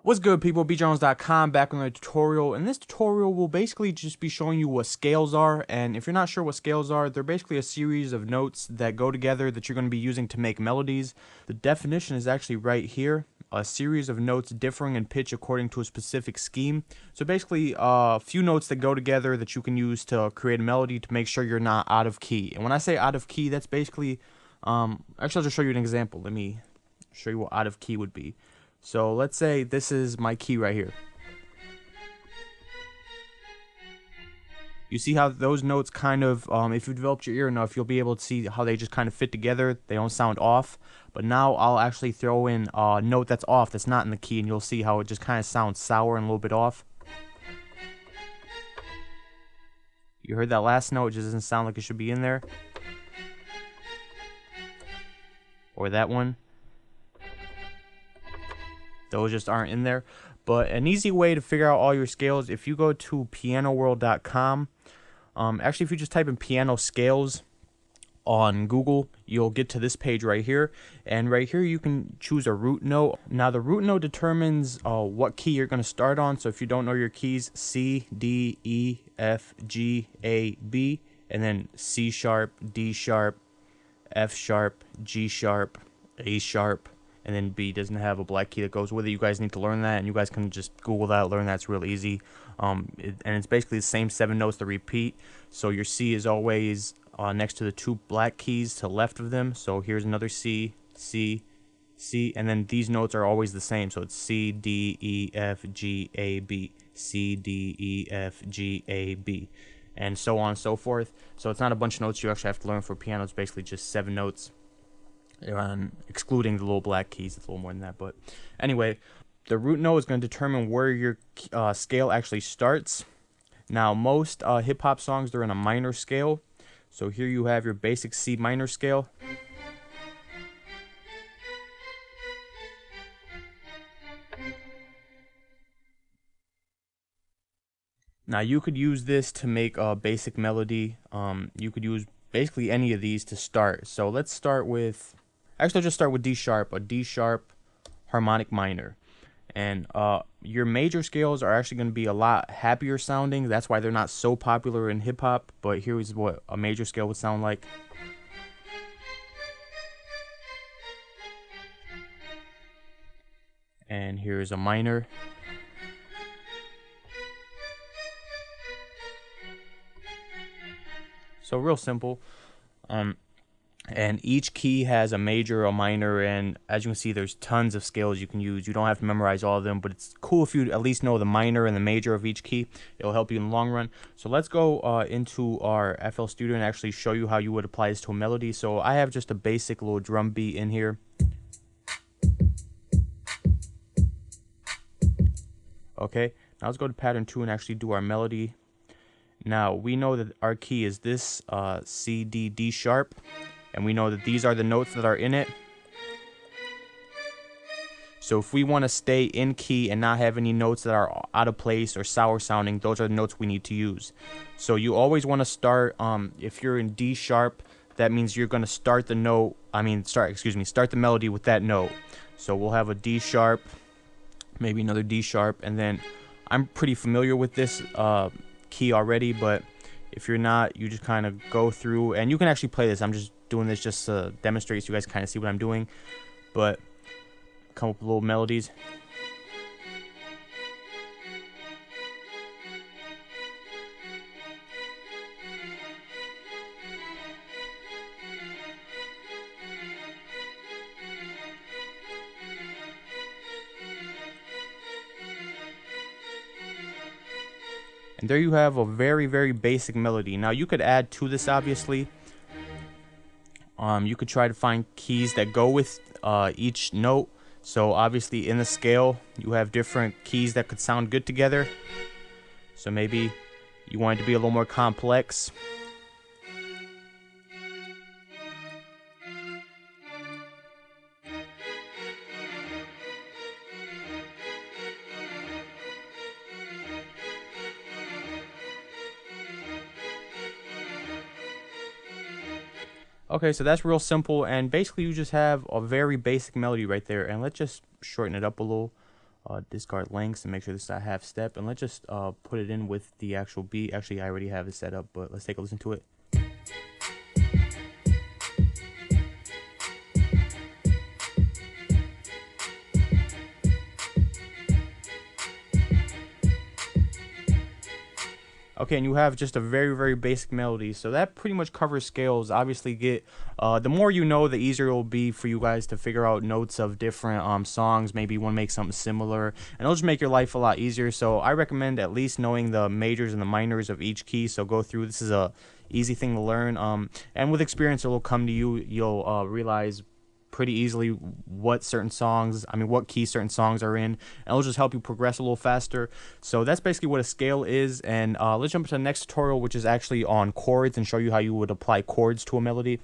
What's good, people? bjones.com back on the tutorial. And this tutorial will basically just be showing you what scales are. And if you're not sure what scales are, they're basically a series of notes that go together that you're going to be using to make melodies. The definition is actually right here. A series of notes differing in pitch according to a specific scheme. So basically a few notes that go together that you can use to create a melody to make sure you're not out of key. And when I say out of key, that's basically actually I'll just show you an example. Let me show you what out of key would be. So let's say this is my key right here. You see how those notes kind of, if you've developed your ear enough, you'll be able to see how they just kind of fit together. They don't sound off. But now I'll actually throw in a note that's off, that's not in the key, and you'll see how it just kind of sounds sour and a little bit off. You heard that last note, it just doesn't sound like it should be in there. Or that one. Those just aren't in there. But an easy way to figure out all your scales, if you go to pianoworld.com, actually if you just type in piano scales on Google, you'll get to this page right here. And right here you can choose a root note. Now the root note determines what key you're going to start on. So if you don't know your keys, C, D, E, F, G, A, B, and then C sharp, D sharp, F sharp, G sharp, A sharp, and then B doesn't have a black key that goes with it. You guys need to learn that, and you guys can just Google that, learn that. It's real easy. And it's basically the same 7 notes that repeat. So your C is always next to the 2 black keys to the left of them. So here's another C, C, C, and then these notes are always the same. So it's C, D, E, F, G, A, B, C, D, E, F, G, A, B, and so on and so forth. So it's not a bunch of notes you actually have to learn for piano. It's basically just 7 notes. Excluding the little black keys. It's a little more than that, but anyway, the root note is going to determine where your scale actually starts. Now most hip-hop songs, they're in a minor scale. So here you have your basic C minor scale. Now you could use this to make a basic melody. You could use basically any of these to start. So let's start with, actually I'll just start with D sharp, a D sharp harmonic minor. And your major scales are actually going to be a lot happier sounding. That's why they're not so popular in hip hop. But here is what a major scale would sound like. And here's a minor. So real simple. And each key has a major, a minor, and as you can see, there's tons of scales you can use. You don't have to memorize all of them, but it's cool if you at least know the minor and the major of each key. It'll help you in the long run. So let's go into our FL Studio and actually show you how you would apply this to a melody. So I have just a basic little drum beat in here. Okay, now let's go to pattern 2 and actually do our melody. Now we know that our key is this C, D, D sharp. And we know that these are the notes that are in it. So if we want to stay in key and not have any notes that are out of place or sour sounding, those are the notes we need to use. So you always want to start, if you're in D sharp, that means you're going to start the note, start the melody with that note. So we'll have a D sharp, maybe another D sharp, and then I'm pretty familiar with this key already, but if you're not, you just kind of go through, and you can actually play this. I'm just doing this just to demonstrate so you guys kind of see what I'm doing, but come up with little melodies. And there you have a very, very basic melody. Now you could add to this, obviously. You could try to find keys that go with each note. So obviously in the scale, you have different keys that could sound good together. So maybe you want it to be a little more complex. Okay, so that's real simple, and basically you just have a very basic melody right there. And let's just shorten it up a little. discard links and make sure this is a half step, and let's just put it in with the actual beat. Actually, I already have it set up, but let's take a listen to it. Okay, and you have just a very, very basic melody. So that pretty much covers scales. Obviously, the more you know, the easier it will be for you guys to figure out notes of different songs. Maybe you want to make something similar, and it'll just make your life a lot easier. So I recommend at least knowing the majors and the minors of each key. So go through. This is a easy thing to learn. And with experience, it will come to you. You'll realize pretty easily what key certain songs are in, and it'll just help you progress a little faster. So that's basically what a scale is, and let's jump to the next tutorial, which is actually on chords, and show you how you would apply chords to a melody.